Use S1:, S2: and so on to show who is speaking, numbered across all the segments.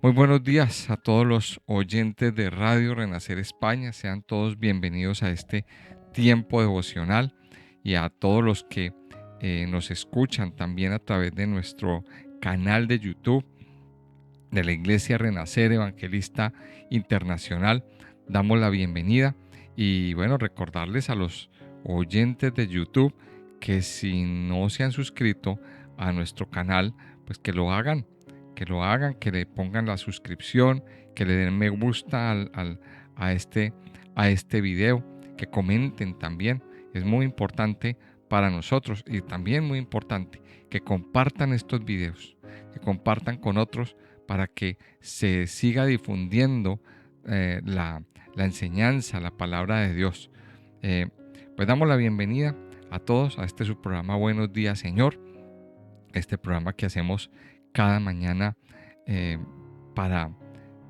S1: Muy buenos días a todos los oyentes de Radio Renacer España. Sean todos bienvenidos a este tiempo devocional y a todos los que nos escuchan también a través de nuestro canal de YouTube de la Iglesia Renacer Evangelista Internacional. Damos la bienvenida y bueno, recordarles a los oyentes de YouTube que si no se han suscrito a nuestro canal, pues que lo hagan, que le pongan la suscripción, que le den me gusta a este video, que comenten también. Es muy importante para nosotros y también muy importante que compartan estos videos, que compartan con otros para que se siga difundiendo la enseñanza, la palabra de Dios. Eh, pues damos la bienvenida a todos a este su programa Buenos Días Señor, este programa que hacemos cada mañana eh, para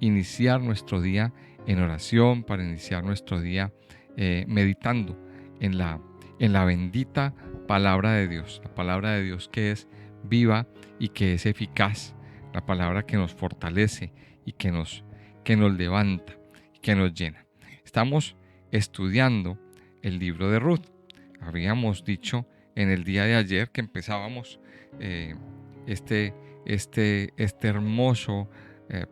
S1: iniciar nuestro día en oración, para iniciar nuestro día meditando en la bendita palabra de Dios, la palabra de Dios que es viva y que es eficaz, la palabra que nos fortalece y que nos levanta, que nos llena. Estamos estudiando el libro de Ruth. Habíamos dicho en el día de ayer que empezábamos eh, este hermoso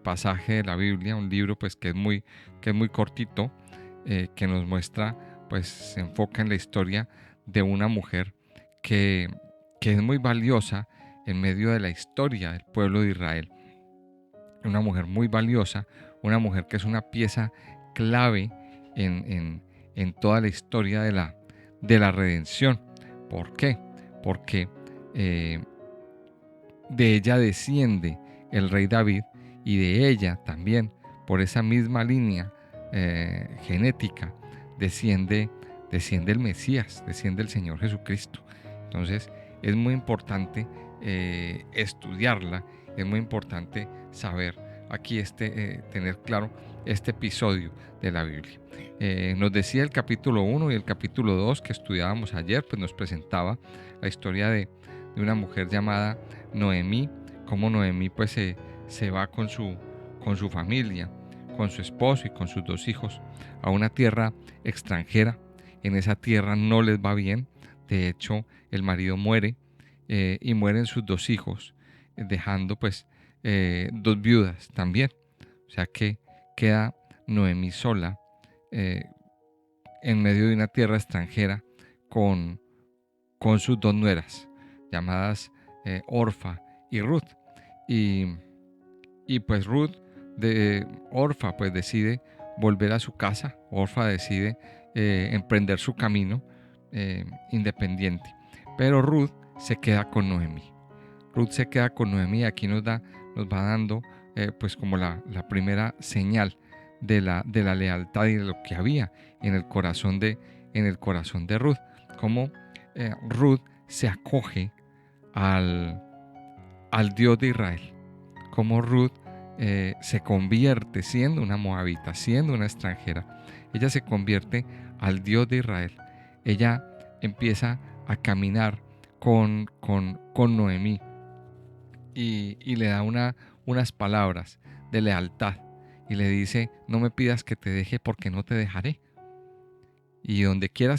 S1: pasaje de la Biblia, un libro pues que es muy cortito, que nos muestra, pues se enfoca en la historia de una mujer que, que es muy valiosa en medio de la historia del pueblo de Israel. Una mujer muy valiosa, una mujer que es una pieza clave en toda la historia de la redención. ¿Por qué? Porque de ella desciende el rey David y de ella también, por esa misma línea genética, desciende el Mesías, desciende el Señor Jesucristo. Entonces es muy importante estudiarla, es muy importante saber aquí tener claro este episodio de la Biblia. Nos decía el capítulo 1 y el capítulo 2 que estudiábamos ayer, pues nos presentaba la historia de una mujer llamada Noemí, como Noemí pues se va con su familia, con su esposo y con sus 2 hijos a una tierra extranjera. En esa tierra no les va bien, de hecho el marido muere y mueren sus 2 hijos, dejando pues 2 viudas también. O sea que queda Noemí sola en medio de una tierra extranjera con, con sus 2 nueras, llamadas Orfa y Ruth. Y, y pues Ruth, Orfa, pues decide volver a su casa. Orfa decide emprender su camino independiente. Pero Ruth se queda con Noemí. Ruth se queda con Noemí y aquí nos va dando pues como la primera señal de la lealtad y de lo que había en el corazón de Ruth. Como Ruth se acoge al Dios de Israel. Como Ruth se convierte, siendo una moabita, siendo una extranjera, ella se convierte al Dios de Israel. Ella empieza a caminar con Noemí y le da unas palabras de lealtad y le dice: no me pidas que te deje porque no te dejaré. Y donde quiera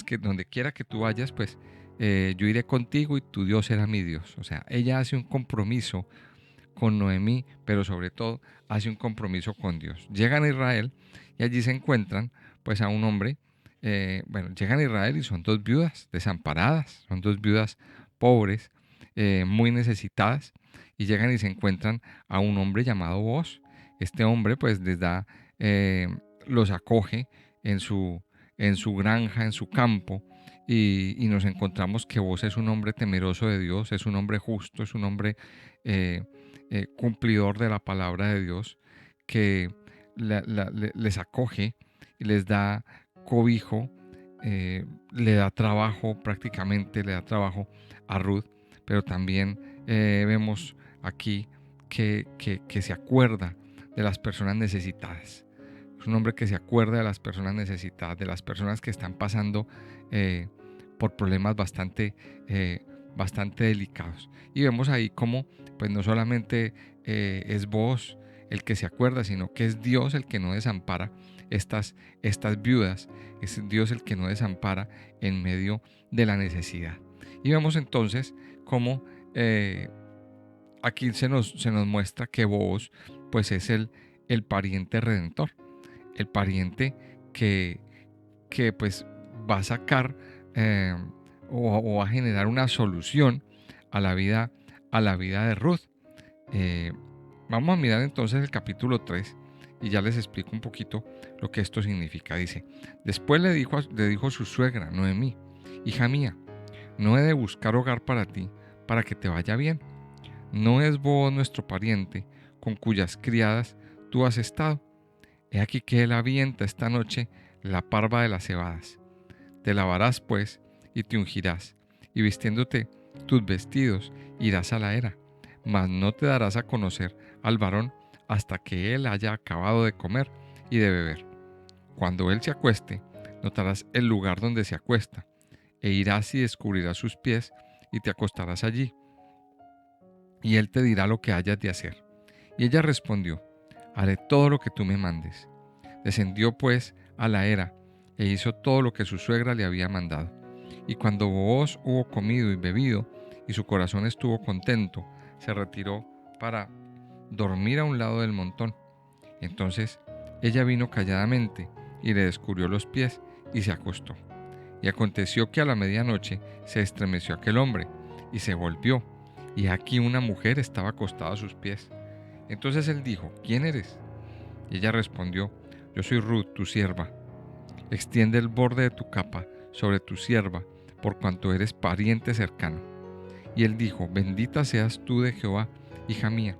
S1: que tú vayas, pues yo iré contigo y tu Dios será mi Dios. O sea, ella hace un compromiso con Noemí, pero sobre todo hace un compromiso con Dios. Llegan a Israel y allí se encuentran pues a un hombre, llegan a Israel y son 2 viudas desamparadas, son 2 viudas pobres, muy necesitadas, y llegan y se encuentran a un hombre llamado Boaz. Este hombre pues les da, los acoge en su granja, en su campo, y nos encontramos que Boaz es un hombre temeroso de Dios, es un hombre justo, es un hombre eh, cumplidor de la palabra de Dios, que les acoge y les da cobijo, le da trabajo prácticamente, le da trabajo a Ruth, pero también vemos aquí que se acuerda de las personas necesitadas. Es un hombre que se acuerda de las personas necesitadas, de las personas que están pasando por problemas bastante delicados. Y vemos ahí cómo pues no solamente es Boaz el que se acuerda, sino que es Dios el que no desampara estas viudas. Es Dios el que no desampara en medio de la necesidad. Y vemos entonces cómo aquí se nos muestra que Booz pues es el pariente redentor, el pariente que pues va a sacar o va a generar una solución a la vida de Ruth. Vamos a mirar entonces el capítulo 3 y ya les explico un poquito lo que esto significa. Dice: después le dijo su suegra Noemí: hija mía, no he de buscar hogar para ti, para que te vaya bien. ¿No es Booz nuestro pariente, con cuyas criadas tú has estado? He aquí que él avienta esta noche la parva de las cebadas. Te lavarás pues y te ungirás, y vistiéndote tus vestidos irás a la era, mas no te darás a conocer al varón hasta que él haya acabado de comer y de beber. Cuando él se acueste, notarás el lugar donde se acuesta, e irás y descubrirás sus pies y te acostarás allí, y él te dirá lo que hayas de hacer. Y ella respondió: haré todo lo que tú me mandes. Descendió pues a la era e hizo todo lo que su suegra le había mandado. Y cuando Booz hubo comido y bebido y su corazón estuvo contento, se retiró para dormir a un lado del montón. Entonces ella vino calladamente y le descubrió los pies y se acostó. Y aconteció que a la medianoche se estremeció aquel hombre y se volvió, y aquí una mujer estaba acostada a sus pies. Entonces él dijo: ¿quién eres? Y ella respondió: yo soy Ruth, tu sierva. Extiende el borde de tu capa sobre tu sierva, por cuanto eres pariente cercano. Y él dijo: bendita seas tú de Jehová, hija mía.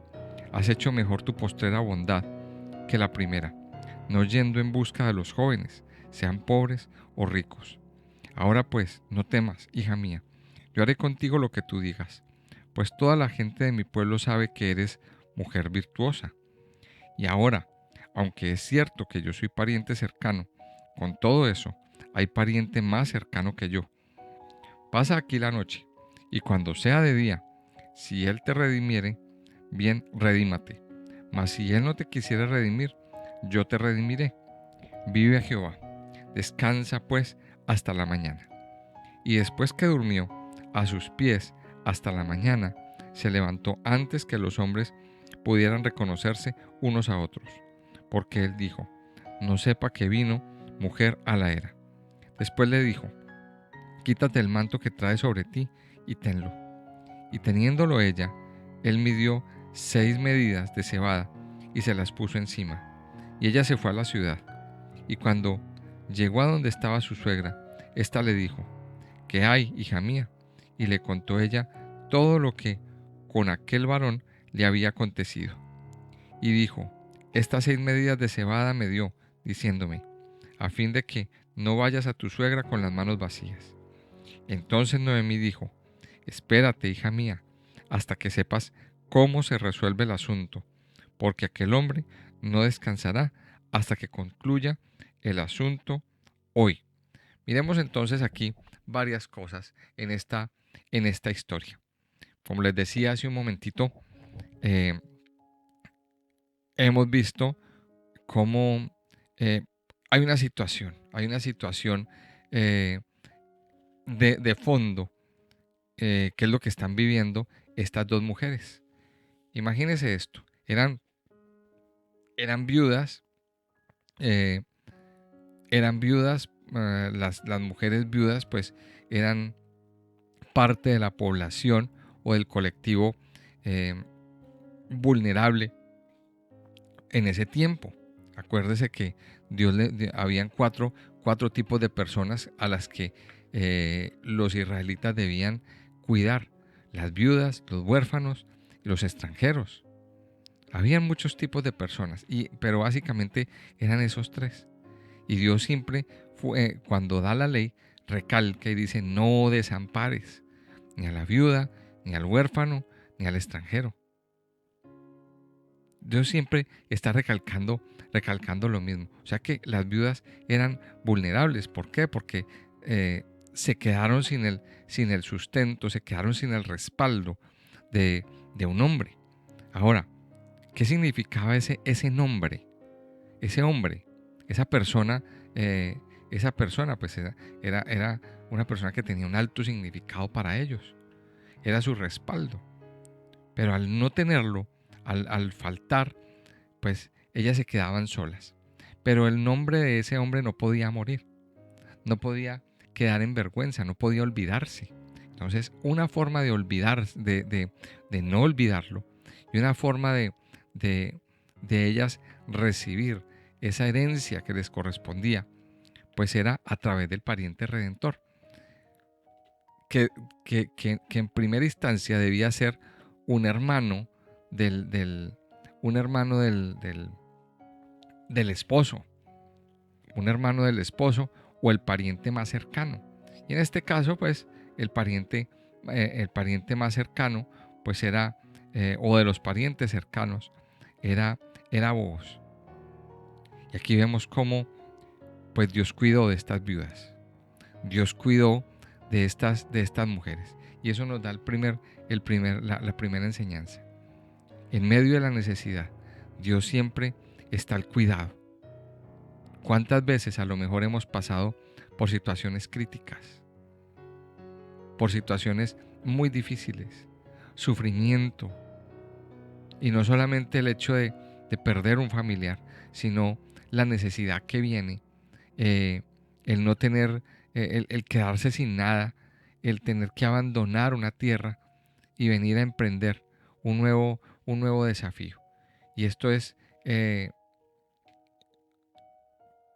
S1: Has hecho mejor tu postrera bondad que la primera, no yendo en busca de los jóvenes, sean pobres o ricos. Ahora pues, no temas, hija mía, yo haré contigo lo que tú digas, pues toda la gente de mi pueblo sabe que eres mujer virtuosa. Y ahora, aunque es cierto que yo soy pariente cercano, con todo eso, hay pariente más cercano que yo. Pasa aquí la noche, y cuando sea de día, si él te redimiere, bien, redímate. Mas si él no te quisiere redimir, yo te redimiré. Vive a Jehová. Descansa pues hasta la mañana. Y después que durmió a sus pies hasta la mañana, se levantó antes que los hombres pudieran reconocerse unos a otros, porque él dijo: no sepa que vino mujer a la era. Después le dijo: quítate el manto que traes sobre ti y tenlo. Y teniéndolo ella, él midió 6 medidas de cebada y se las puso encima. Y ella se fue a la ciudad. Y cuando llegó a donde estaba su suegra, ésta le dijo: ¿qué hay, hija mía? Y le contó ella todo lo que con aquel varón le había acontecido. Y dijo: estas 6 medidas de cebada me dio, diciéndome, a fin de que no vayas a tu suegra con las manos vacías. Entonces Noemí dijo: espérate, hija mía, hasta que sepas cómo se resuelve el asunto, porque aquel hombre no descansará hasta que concluya el asunto hoy. Miremos entonces aquí varias cosas en esta historia. Como les decía hace un momentito, eh, hemos visto cómo hay una situación eh, de fondo, que es lo que están viviendo estas dos mujeres. Imagínense esto: eran viudas, eh, las mujeres viudas pues eran parte de la población o del colectivo vulnerable en ese tiempo. Acuérdese que habían cuatro tipos de personas a las que los israelitas debían cuidar: las viudas, los huérfanos y los extranjeros. Habían muchos tipos de personas, pero básicamente eran esos tres. Y Dios siempre, cuando da la ley, recalca y dice: no desampares ni a la viuda, ni al huérfano, ni al extranjero. Dios siempre está recalcando lo mismo. O sea que las viudas eran vulnerables. ¿Por qué? Porque se quedaron sin el sustento, se quedaron sin el respaldo de un hombre. Ahora, ¿Qué significaba ese nombre? Ese hombre, esa persona, pues era una persona que tenía un alto significado para ellos. Era su respaldo. Pero al no tenerlo, al faltar, pues ellas se quedaban solas. Pero el nombre de ese hombre no podía morir, no podía quedar en vergüenza, no podía olvidarse. Entonces, una forma de olvidar, de no olvidarlo, y una forma de, de ellas recibir esa herencia que les correspondía, pues era a través del pariente redentor, que, que en primera instancia debía ser un hermano un hermano del esposo, un hermano del esposo o el pariente más cercano. Y en este caso, pues, el pariente más cercano, pues era, o de los parientes cercanos, era Booz. Y aquí vemos cómo, pues, Dios cuidó de estas viudas. Dios cuidó de estas mujeres. Y eso nos da la primera enseñanza. En medio de la necesidad, Dios siempre está al cuidado. ¿Cuántas veces a lo mejor hemos pasado por situaciones críticas, por situaciones muy difíciles, sufrimiento? Y no solamente el hecho de perder un familiar, sino la necesidad que viene, eh, el no tener, el quedarse sin nada, el tener que abandonar una tierra y venir a emprender un nuevo desafío. Y esto es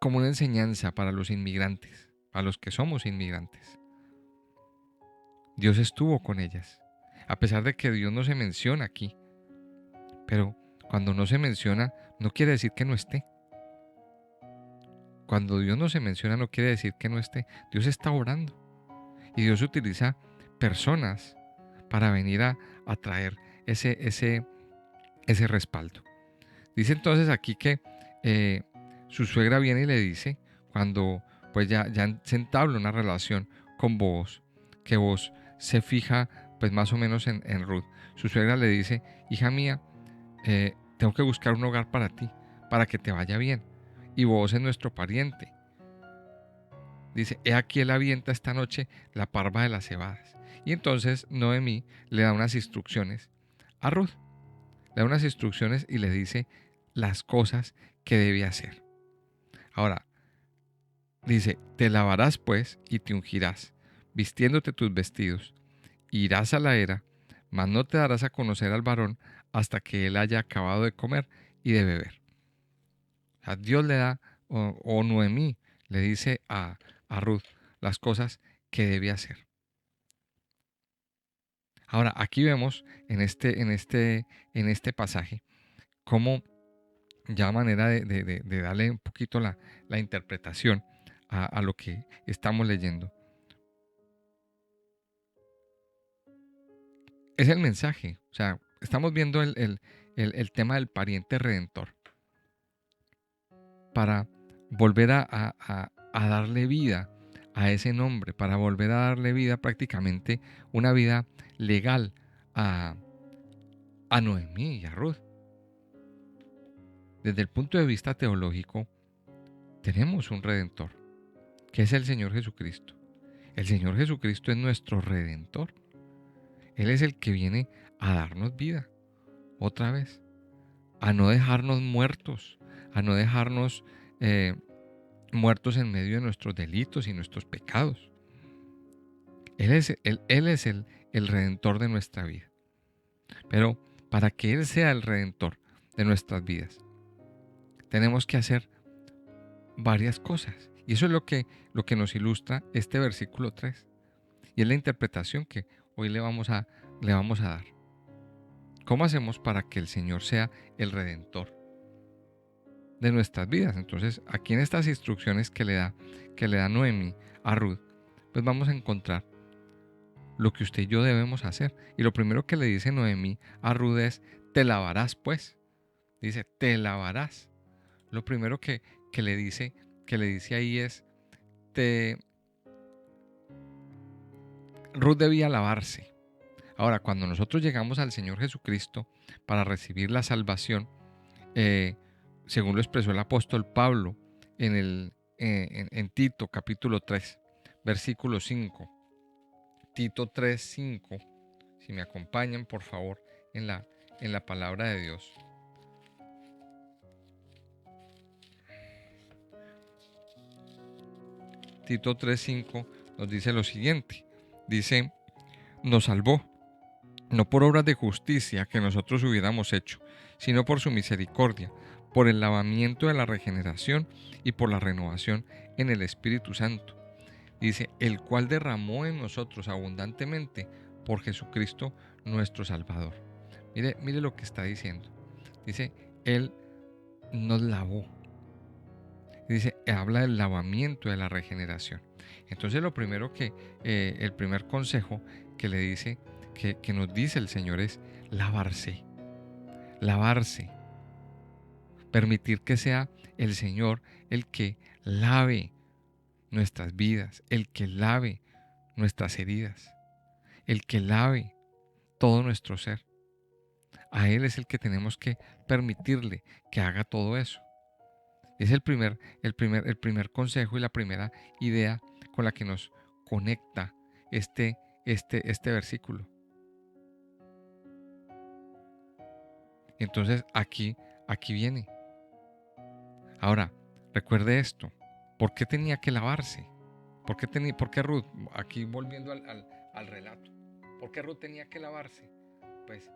S1: como una enseñanza para los inmigrantes, para los que somos inmigrantes. Dios estuvo con ellas, a pesar de que Dios no se menciona aquí. Pero cuando no se menciona, no quiere decir que no esté. Cuando Dios no se menciona, no quiere decir que no esté. Dios está obrando. Y Dios utiliza personas para venir a traer ese respaldo. Dice entonces aquí que su suegra viene y le dice, cuando pues ya se entabla una relación con Booz, que Booz se fija pues más o menos en Ruth. Su suegra le dice, hija mía, tengo que buscar un hogar para ti, para que te vaya bien. Y Booz es nuestro pariente. Dice, he aquí él avienta esta noche la parva de las cebadas. Y entonces Noemí le da unas instrucciones a Ruth. Le da unas instrucciones y le dice las cosas que debe hacer. Ahora, dice, te lavarás pues y te ungirás, vistiéndote tus vestidos. Irás a la era, mas no te darás a conocer al varón hasta que él haya acabado de comer y de beber. O sea, Dios le da, o Noemí le dice a Ruth las cosas que debe hacer. Ahora, aquí vemos en este pasaje cómo ya manera de darle un poquito la interpretación a lo que estamos leyendo. Es el mensaje, o sea, estamos viendo el tema del pariente redentor para volver a darle vida a ese nombre, para volver a darle vida prácticamente una vida legal a Noemí y a Ruth. Desde el punto de vista teológico, tenemos un redentor, que es el Señor Jesucristo. El Señor Jesucristo es nuestro redentor. Él es el que viene a darnos vida otra vez, a no dejarnos muertos, a no dejarnos muertos en medio de nuestros delitos y nuestros pecados. Él es el redentor de nuestra vida. Pero para que Él sea el redentor de nuestras vidas, tenemos que hacer varias cosas. Y eso es lo que nos ilustra este versículo 3. Y es la interpretación que hoy le vamos a dar. ¿Cómo hacemos para que el Señor sea el redentor de nuestras vidas? Entonces, aquí en estas instrucciones que le da Noemí a Ruth, pues vamos a encontrar lo que usted y yo debemos hacer. Y lo primero que le dice Noemí a Ruth es, te lavarás pues. Dice, te lavarás. Lo primero que le dice ahí es, Ruth debía lavarse. Ahora, cuando nosotros llegamos al Señor Jesucristo para recibir la salvación, eh, según lo expresó el apóstol Pablo en Tito capítulo 3, versículo 5. Tito 3, 5. Si me acompañan, por favor, en la palabra de Dios. Tito 3, 5 nos dice lo siguiente. Dice, nos salvó, no por obras de justicia que nosotros hubiéramos hecho, sino por su misericordia, por el lavamiento de la regeneración y por la renovación en el Espíritu Santo. Dice, el cual derramó en nosotros abundantemente por Jesucristo nuestro Salvador. Mire lo que está diciendo. Dice, Él nos lavó. Dice, habla del lavamiento, de la regeneración. Entonces lo primero el primer consejo que le dice, que nos dice el Señor es lavarse. Lavarse. Permitir que sea el Señor el que lave nuestras vidas, el que lave nuestras heridas, el que lave todo nuestro ser. A Él es el que tenemos que permitirle que haga todo eso. Es el primer consejo y la primera idea con la que nos conecta este versículo. Entonces aquí viene. Ahora, recuerde esto. ¿Por qué tenía que lavarse? ¿Por qué Ruth? Aquí volviendo al relato. ¿Por qué Ruth tenía que lavarse? Pues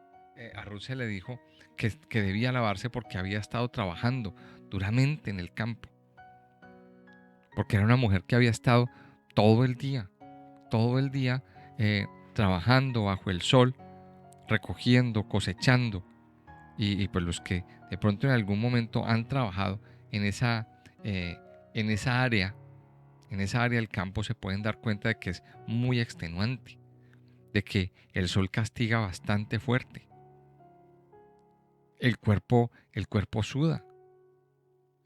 S1: a Ruth se le dijo que debía lavarse porque había estado trabajando duramente en el campo. Porque era una mujer que había estado todo el día trabajando bajo el sol, recogiendo, cosechando. Y pues los que de pronto en algún momento han trabajado en esa área del campo se pueden dar cuenta de que es muy extenuante, de que el sol castiga bastante fuerte. El cuerpo suda.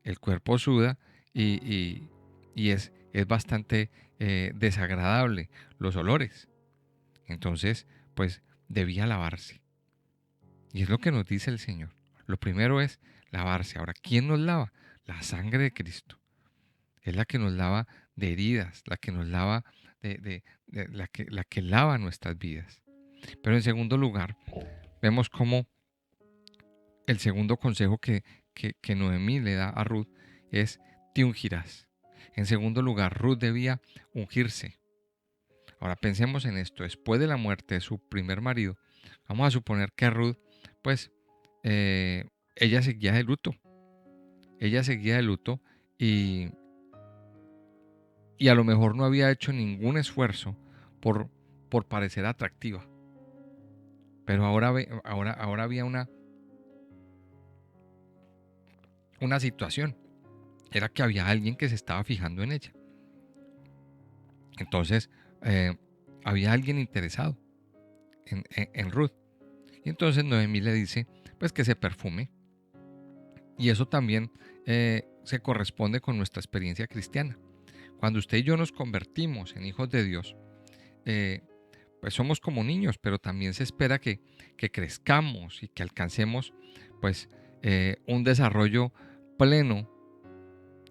S1: El cuerpo suda y es bastante desagradable los olores. Entonces, pues debía lavarse. Y es lo que nos dice el Señor. Lo primero es lavarse. Ahora, ¿quién nos lava? La sangre de Cristo. Es la que nos lava de heridas, la que nos lava la que lava nuestras vidas. Pero en segundo lugar, vemos cómo el segundo consejo que Noemí le da a Ruth es: te ungirás. En segundo lugar, Ruth debía ungirse. Ahora pensemos en esto. Después de la muerte de su primer marido, vamos a suponer que Ruth, pues, ella seguía de luto. Ella seguía de luto y a lo mejor no había hecho ningún esfuerzo por parecer atractiva. Pero ahora había una situación. Era que había alguien que se estaba fijando en ella. Entonces, había alguien interesado en Ruth. Y entonces Noemí le dice, pues, que se perfume. Y eso también se corresponde con nuestra experiencia cristiana. Cuando usted y yo nos convertimos en hijos de Dios, pues somos como niños, pero también se espera que crezcamos y que alcancemos, pues, un desarrollo pleno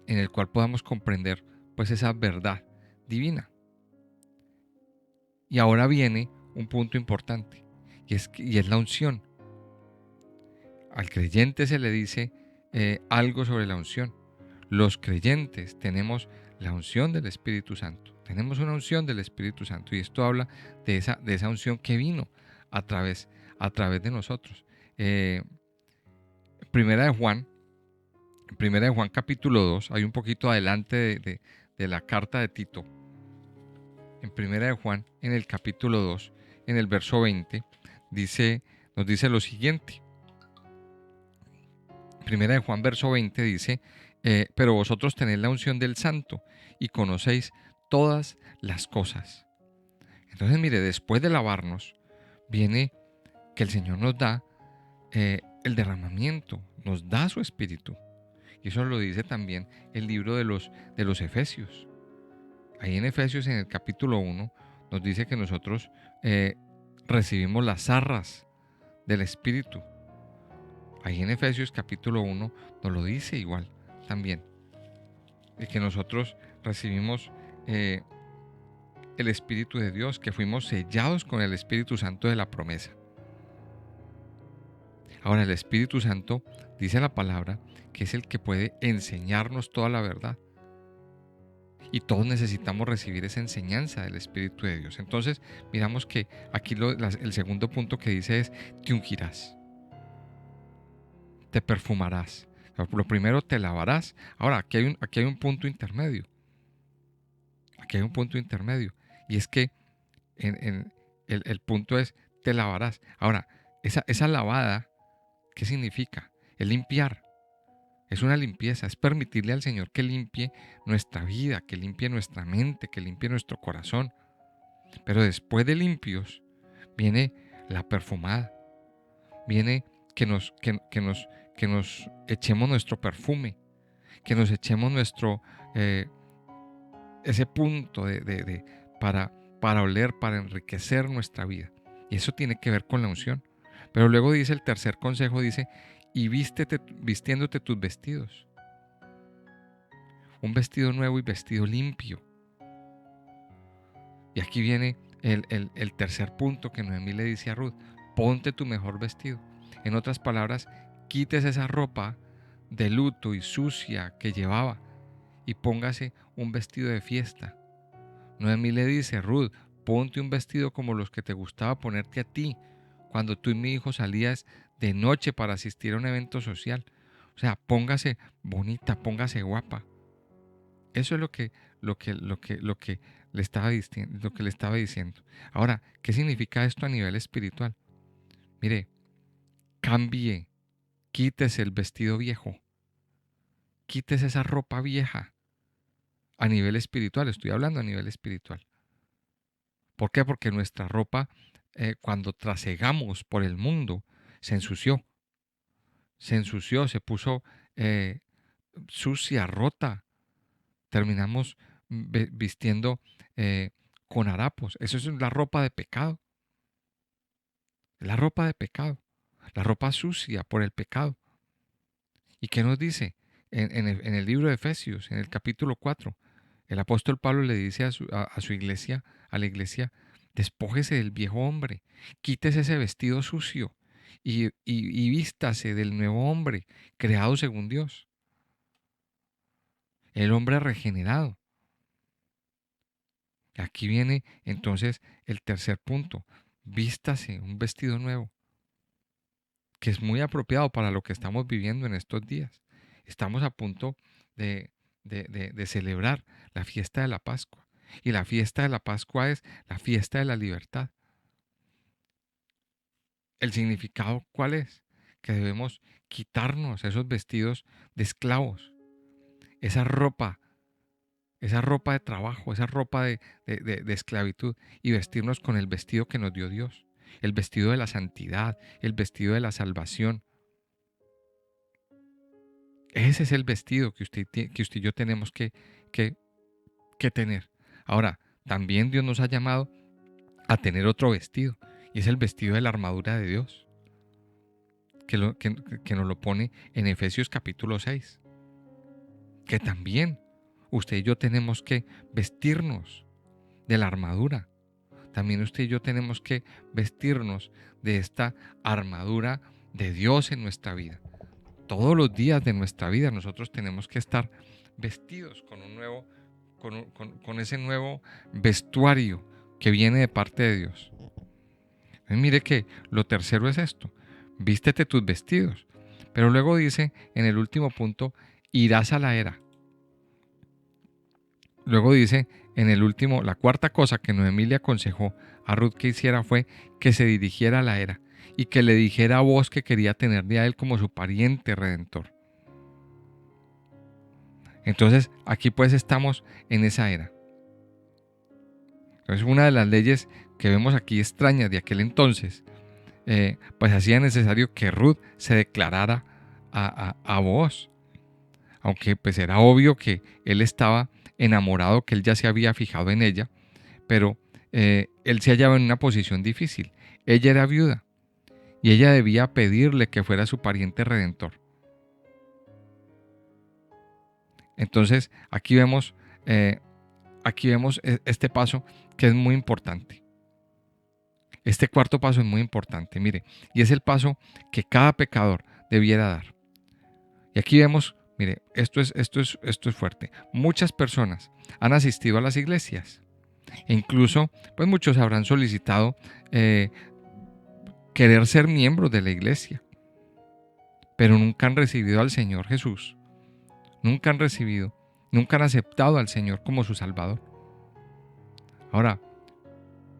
S1: en el cual podamos comprender, pues, esa verdad divina. Y ahora viene un punto importante, y es la unción. Al creyente se le dice algo sobre la unción. Los creyentes tenemos la unción del Espíritu Santo. Tenemos una unción del Espíritu Santo, y esto habla de esa unción que vino a través de nosotros. Primera de Juan capítulo 2, hay un poquito adelante de la carta de Tito. En Primera de Juan, en el capítulo 2, en el verso 20, nos dice lo siguiente. Primera de Juan, verso 20 dice, pero vosotros tenéis la unción del Santo y conocéis todas las cosas. Entonces, mire, después de lavarnos, viene que el Señor nos da el derramamiento, nos da su Espíritu. Y eso lo dice también el libro de los Efesios. Ahí en Efesios, en el capítulo 1, nos dice que nosotros recibimos las arras del Espíritu. Ahí en Efesios capítulo 1 nos lo dice igual también, de que nosotros recibimos el Espíritu de Dios, que fuimos sellados con el Espíritu Santo de la promesa. Ahora, el Espíritu Santo, dice la palabra, que es el que puede enseñarnos toda la verdad. Y todos necesitamos recibir esa enseñanza del Espíritu de Dios. Entonces, miramos que aquí el segundo punto que dice es: te ungirás, te perfumarás. Lo primero, te lavarás. Ahora, aquí hay un punto intermedio. Aquí hay un punto intermedio. Y es que el punto es: te lavarás. Ahora, esa lavada, ¿qué significa? Es limpiar. Es una limpieza, es permitirle al Señor que limpie nuestra vida, que limpie nuestra mente, que limpie nuestro corazón. Pero después de limpios viene la perfumada. Viene que nos echemos nuestro perfume, que nos echemos ese punto para oler, para enriquecer nuestra vida. Y eso tiene que ver con la unción. Pero luego dice el tercer consejo, dice: y vistiéndote tus vestidos. Un vestido nuevo y vestido limpio. Y aquí viene el tercer punto que Noemí le dice a Ruth: ponte tu mejor vestido. En otras palabras, quites esa ropa de luto y sucia que llevaba y póngase un vestido de fiesta. Noemí le dice: Ruth, ponte un vestido como los que te gustaba ponerte a ti cuando tú y mi hijo salías de noche para asistir a un evento social. O sea, póngase bonita, póngase guapa. Eso es lo que le estaba diciendo. Ahora, ¿qué significa esto a nivel espiritual? Mire, cambie, quítese el vestido viejo, quítese esa ropa vieja. A nivel espiritual, estoy hablando a nivel espiritual. ¿Por qué? Porque nuestra ropa, cuando trasegamos por el mundo, se ensució, se puso sucia, rota. Terminamos vistiendo con harapos. Eso es la ropa de pecado. La ropa de pecado. La ropa sucia por el pecado. ¿Y qué nos dice? En el libro de Efesios, en el capítulo 4, el apóstol Pablo le dice a su iglesia, a la iglesia: despójese del viejo hombre, quítese ese vestido sucio y vístase del nuevo hombre, creado según Dios. El hombre regenerado. Aquí viene entonces el tercer punto: vístase un vestido nuevo, que es muy apropiado para lo que estamos viviendo en estos días. Estamos a punto de celebrar la fiesta de la Pascua. Y la fiesta de la Pascua es la fiesta de la libertad. ¿El significado cuál es? Que debemos quitarnos esos vestidos de esclavos, esa ropa de trabajo, esa ropa de esclavitud, y vestirnos con el vestido que nos dio Dios, el vestido de la santidad, el vestido de la salvación. Ese es el vestido que usted y yo tenemos que tener. Ahora, también Dios nos ha llamado a tener otro vestido, y es el vestido de la armadura de Dios, que nos lo pone en Efesios capítulo 6, que también usted y yo tenemos que vestirnos de la armadura. También usted y yo tenemos que vestirnos de esta armadura de Dios en nuestra vida. Todos los días de nuestra vida nosotros tenemos que estar vestidos con ese nuevo vestuario que viene de parte de Dios. Entonces, mire que lo tercero es esto: vístete tus vestidos. Pero luego dice en el último punto: irás a la era. Luego dice en el último, la cuarta cosa que Noemí le aconsejó a Ruth que hiciera fue que se dirigiera a la era y que le dijera a Boaz que quería tenerle a él como su pariente redentor. Entonces aquí pues estamos en esa era. Entonces, una de las leyes que vemos aquí extrañas de aquel entonces, pues hacía necesario que Ruth se declarara a Boaz. Aunque pues era obvio que él estaba enamorado, que él ya se había fijado en ella, pero él se hallaba en una posición difícil. Ella era viuda y ella debía pedirle que fuera su pariente redentor. Entonces, aquí vemos este paso que es muy importante. Este cuarto paso es muy importante, mire, y es el paso que cada pecador debiera dar. Y aquí vemos, mire, esto es fuerte. Muchas personas han asistido a las iglesias e incluso, pues muchos habrán solicitado querer ser miembros de la iglesia, pero nunca han recibido al Señor Jesús. Nunca han aceptado al Señor como su Salvador. Ahora,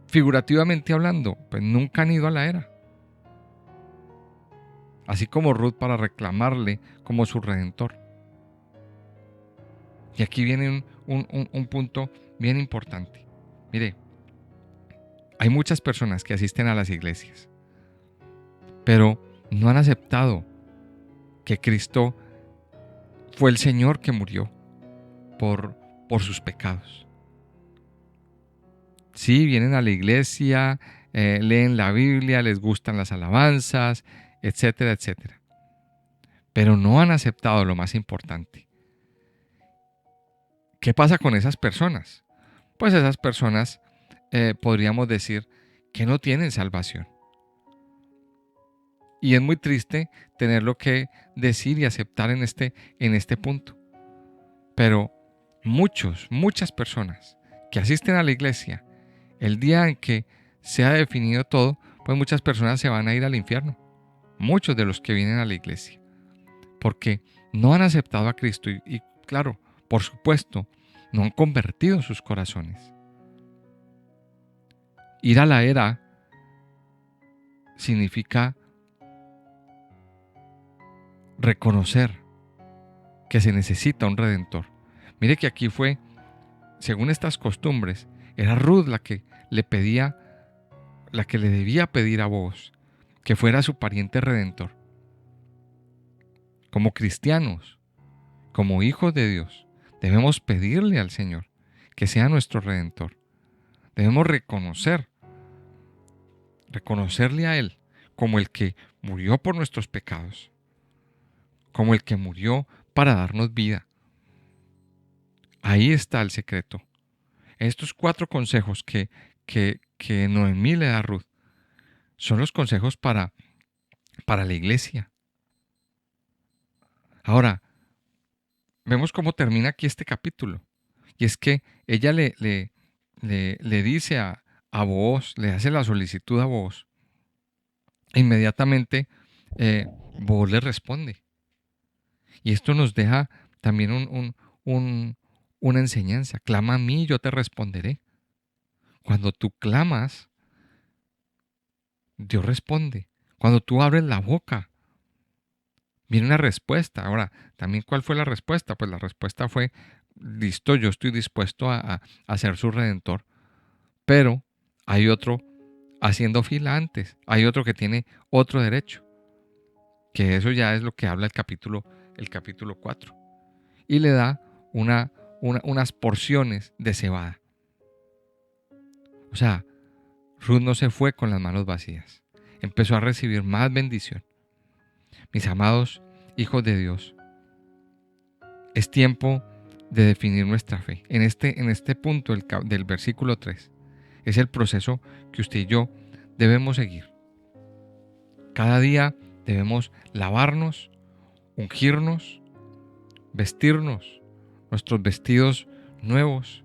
S1: figurativamente hablando, pues nunca han ido a la era. Así como Ruth, para reclamarle como su redentor. Y aquí viene un punto bien importante. Mire, hay muchas personas que asisten a las iglesias, pero no han aceptado que Cristo fue el Señor que murió por sus pecados. Sí, vienen a la iglesia, leen la Biblia, les gustan las alabanzas, etcétera, etcétera. Pero no han aceptado lo más importante. ¿Qué pasa con esas personas? Pues esas personas podríamos decir que no tienen salvación. Y es muy triste tenerlo que decir y aceptar en este punto. Pero muchas personas que asisten a la iglesia, el día en que se ha definido todo, pues muchas personas se van a ir al infierno. Muchos de los que vienen a la iglesia. Porque no han aceptado a Cristo y claro, por supuesto, no han convertido sus corazones. Ir a la era significa reconocer que se necesita un redentor. Mire que aquí fue, según estas costumbres, era Ruth la que le debía pedir a Booz que fuera su pariente redentor. Como cristianos, como hijos de Dios, debemos pedirle al Señor que sea nuestro redentor. Debemos reconocerle a Él como el que murió por nuestros pecados, como el que murió para darnos vida. Ahí está el secreto. Estos 4 consejos que Noemí le da a Ruth son los consejos para la iglesia. Ahora, vemos cómo termina aquí este capítulo. Y es que ella le dice a Booz, le hace la solicitud a Booz. E inmediatamente Booz le responde. Y esto nos deja también una enseñanza. Clama a mí y yo te responderé. Cuando tú clamas, Dios responde. Cuando tú abres la boca, viene una respuesta. Ahora, también, ¿cuál fue la respuesta? Pues la respuesta fue, listo, yo estoy dispuesto a ser su redentor. Pero hay otro haciendo fila antes. Hay otro que tiene otro derecho. Que eso ya es lo que habla el capítulo 4. Y le da unas porciones de cebada. O sea, Ruth no se fue con las manos vacías. Empezó a recibir más bendición. Mis amados hijos de Dios, es tiempo de definir nuestra fe. En este punto del versículo 3, es el proceso que usted y yo debemos seguir. Cada día debemos lavarnos, ungirnos, vestirnos, nuestros vestidos nuevos,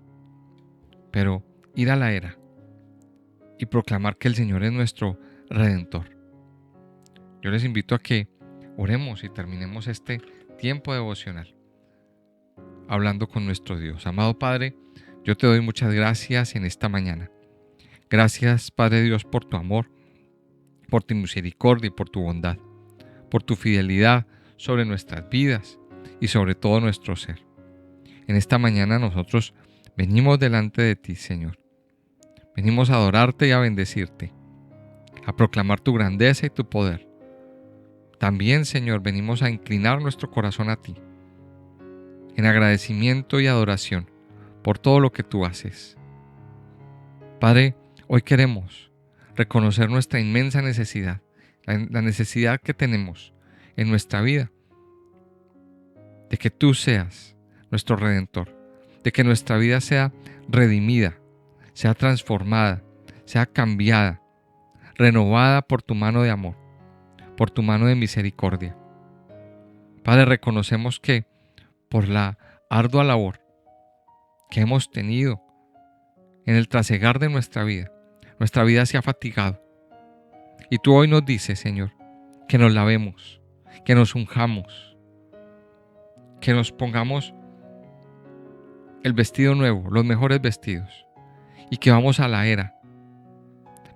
S1: pero ir a la era y proclamar que el Señor es nuestro Redentor. Yo les invito a que oremos y terminemos este tiempo devocional hablando con nuestro Dios. Amado Padre, yo te doy muchas gracias en esta mañana. Gracias, Padre Dios, por tu amor, por tu misericordia y por tu bondad, por tu fidelidad sobre nuestras vidas y sobre todo nuestro ser. En esta mañana nosotros venimos delante de ti, Señor. Venimos a adorarte y a bendecirte, a proclamar tu grandeza y tu poder. También, Señor, venimos a inclinar nuestro corazón a ti, en agradecimiento y adoración por todo lo que tú haces. Padre, Hoy queremos reconocer nuestra inmensa necesidad, la necesidad que tenemos en nuestra vida, de que tú seas nuestro Redentor, de que nuestra vida sea redimida, sea transformada, sea cambiada, renovada por tu mano de amor, por tu mano de misericordia. Padre, reconocemos que por la ardua labor que hemos tenido en el trasegar de nuestra vida se ha fatigado. Y tú hoy nos dices, Señor, que nos lavemos, que nos unjamos, que nos pongamos el vestido nuevo, los mejores vestidos, y que vamos a la era.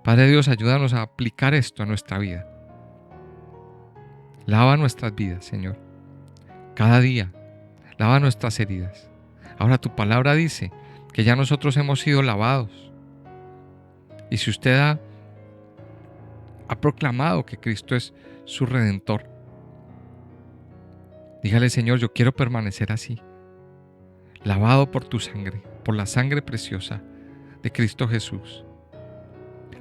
S1: Padre Dios, ayúdanos a aplicar esto a nuestra vida. Lava nuestras vidas, Señor. Cada día, lava nuestras heridas. Ahora tu palabra dice que ya nosotros hemos sido lavados. Y si usted ha proclamado que Cristo es su Redentor, dígale, Señor, yo quiero permanecer así, lavado por tu sangre, por la sangre preciosa de Cristo Jesús.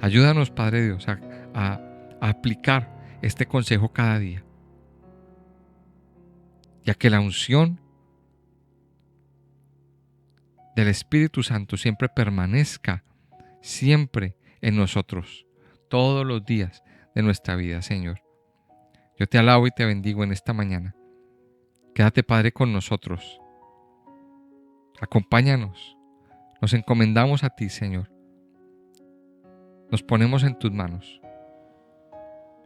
S1: Ayúdanos, Padre Dios, a aplicar este consejo cada día, ya que la unción del Espíritu Santo siempre permanezca siempre en nosotros, todos los días de nuestra vida, Señor. Yo te alabo y te bendigo en esta mañana. Quédate, Padre, con nosotros. Acompáñanos. Nos encomendamos a ti, Señor. Nos ponemos en tus manos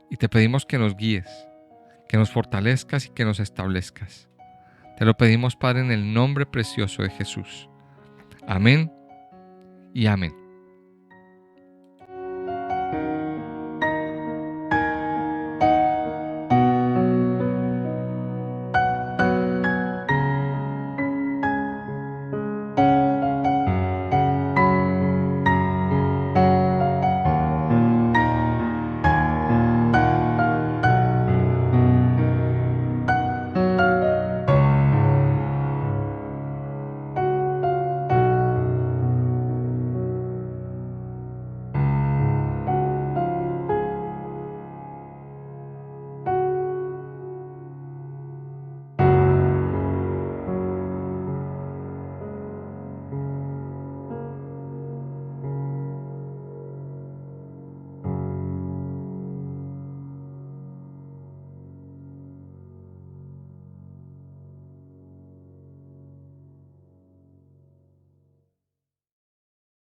S1: y te pedimos que nos guíes, que nos fortalezcas y que nos establezcas. Te lo pedimos, Padre, en el nombre precioso de Jesús. Amén y amén.